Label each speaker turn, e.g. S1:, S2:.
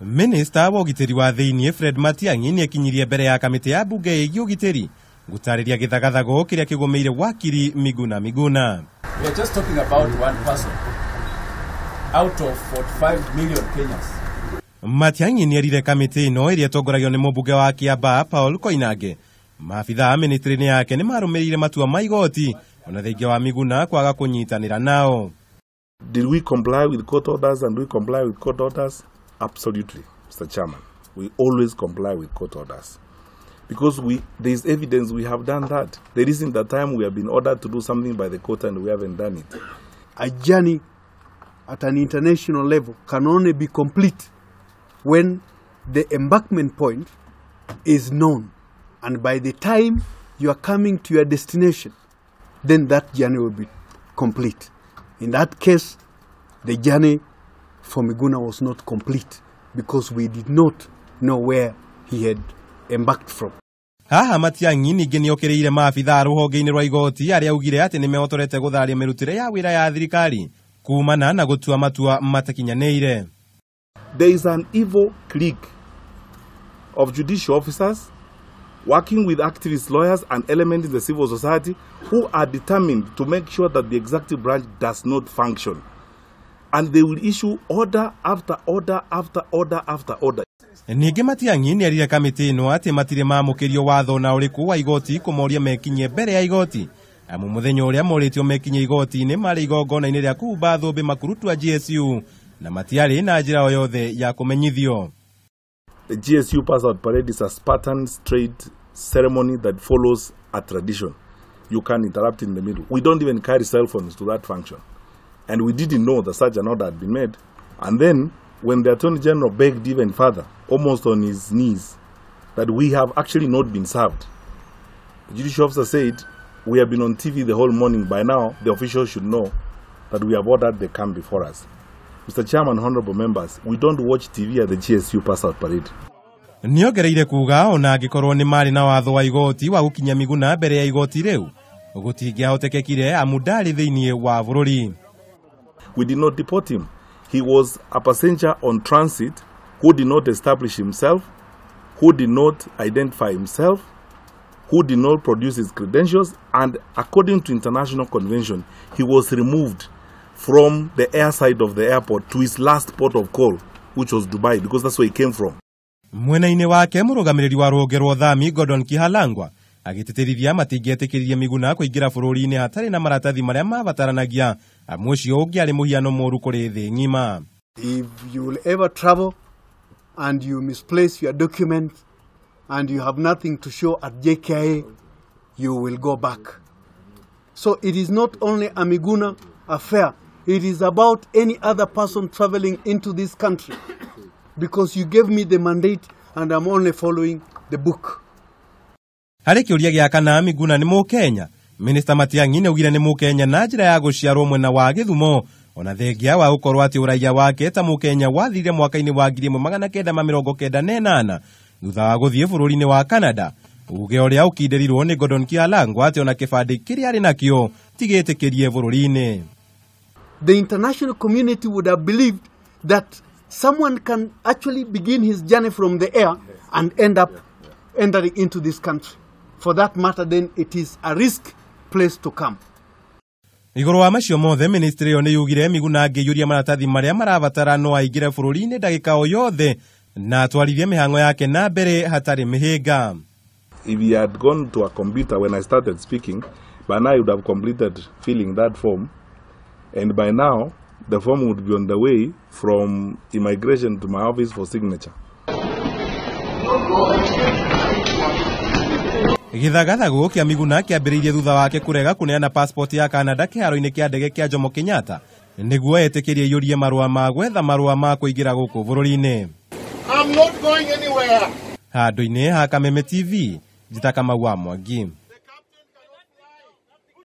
S1: Minister wa ugitiri wa thiinii Fred Matiang'i niekinyirie mbere ya kamiti ya mbunge igii ugitiri guthararia githagathago kiria kigumiire wakiri Miguna Miguna.
S2: We are just talking about one person out of 45 million Kenyans.
S1: Matiang'i nierire kamiti ino iria tongoragio ni mbunge wa Kiamba Paul Koinange. Maabitha ministry-ini yake ni marumirire matua ma igoti ona thengia wa Miguna kwaga kunyitanira nao.
S3: Did we comply with court orders and do we comply with court orders? Absolutely, Mr. Chairman. We always comply with court orders. Because there is evidence we have done that. There isn't the time we have been ordered to do something by the court and we haven't done it.
S4: A journey at an international level can only be complete when the embarkment point is known. And by the time you are coming to your destination, then that journey will be complete. In that case, the journey for Miguna was not complete because we did not know where he had embarked from.
S1: Haha Matiang'i ningi niokiriire maabitha ruhonge-ini rwa igoti aria augire ati nimehotorete gutharia mirutire ya wira ya thirikari kuumana na gutua matua matakinyaneire.
S3: There is an evil clique of judicial officers working with activist lawyers and elements in the civil society who are determined to make sure that the executive branch does not function. And they will issue order after order after order after order.
S1: Ningi Matiang'i nierire kamiti ino ati matire mamukirio watho na uriku wa igoti kumoria mekinye mbere ya igoti. Amu muthenya uria moritio mekinye igoti-ini mari igongona-ini ria kuumba thumbi makurutu a GSU na matiari na njira o yothe ya kumenyithio.
S3: The GSU pass-out parade is a Spartan straight ceremony that follows a tradition. You can interrupt in the middle. We don't even carry cell phones to that function. And we didn't know that such an order had been made. And then, when the Attorney General begged even further, almost on his knees, that we have actually not been served, the judicial officer said, we have been on TV the whole morning. By now, the officials should know that we have ordered they come before us. Mr. Chairman, honorable members, we don't watch TV at the GSU pass-out parade.
S1: Niokiriire kuuga ona angikorwo ni mari na watho wa igoti wa gukinya Miguna mbere ya igoti riu gutingiahotekekire amu ndari thiinii wa bururi.
S3: We did not deport him. He was a passenger on transit who did not establish himself, who did not identify himself, who did not produce his credentials, and according to international convention, he was removed from the airside of the airport to his last port of call, which was Dubai, because that's where he came from.
S1: Mwena-ini wake murugamiriri wa ruhonge rwa uthami Gordon Kihalangwa agititirithia matingietikiririe Miguna kuingira bururi-ini hatari na maratathi maria mabataranagia amu ucio ungi ari muhiano moru kuri thi ng'ima.
S4: If you will ever travel and you misplace your document and you have nothing to show at JKIA, you will go back. So it is not only a Miguna affair, it is about any other person traveling into this country. Because you gave me the mandate and I'm only following the book.
S1: Hari kiuria gia kana Miguna ni Mukenya. Minister Matiang'i niaugire ni Mukenya na njira ya guciarwo mwena wa Githumo ona thengia wa gukorwo ati uraia wake ta Mukenya wathire mwaka-ini wa 1998 thutha wa guthie bururi-ini wa Canada. Uge uria ukinderirwo ni Gordon Kihalangwa ati ona kibandi kiria ari nakio tigitikirie bururi-ini.
S4: The international community would have believed that someone can actually begin his journey from the air and end up entering into this country. For that matter, then it is a risk place to come.
S1: Iguru wa macio mothe ministry yo ni yugire Miguna angiyuria maratathi maria marabatara no aingire bururi-ini ndagika o yothe na atwarithie mihango yake na mbere hatari mihinga.
S3: If he had gone to a computer when I started speaking, by now he would have completed filling that form, and by now the form would be on the way from immigration to my office for signature.
S1: Githagathago kia Miguna kiambiriirie thutha wake kurega kuneana passport ya Canada kiharo-ini kia ndege kia Jomo Kenyatta niguo etikirie yurie marua ma gwetha marua ma kuingira guku bururi-ini.
S5: I'm not going anywhere.
S1: Handu-ini ha Kameme TV, Njita Kamau wa Mwangi.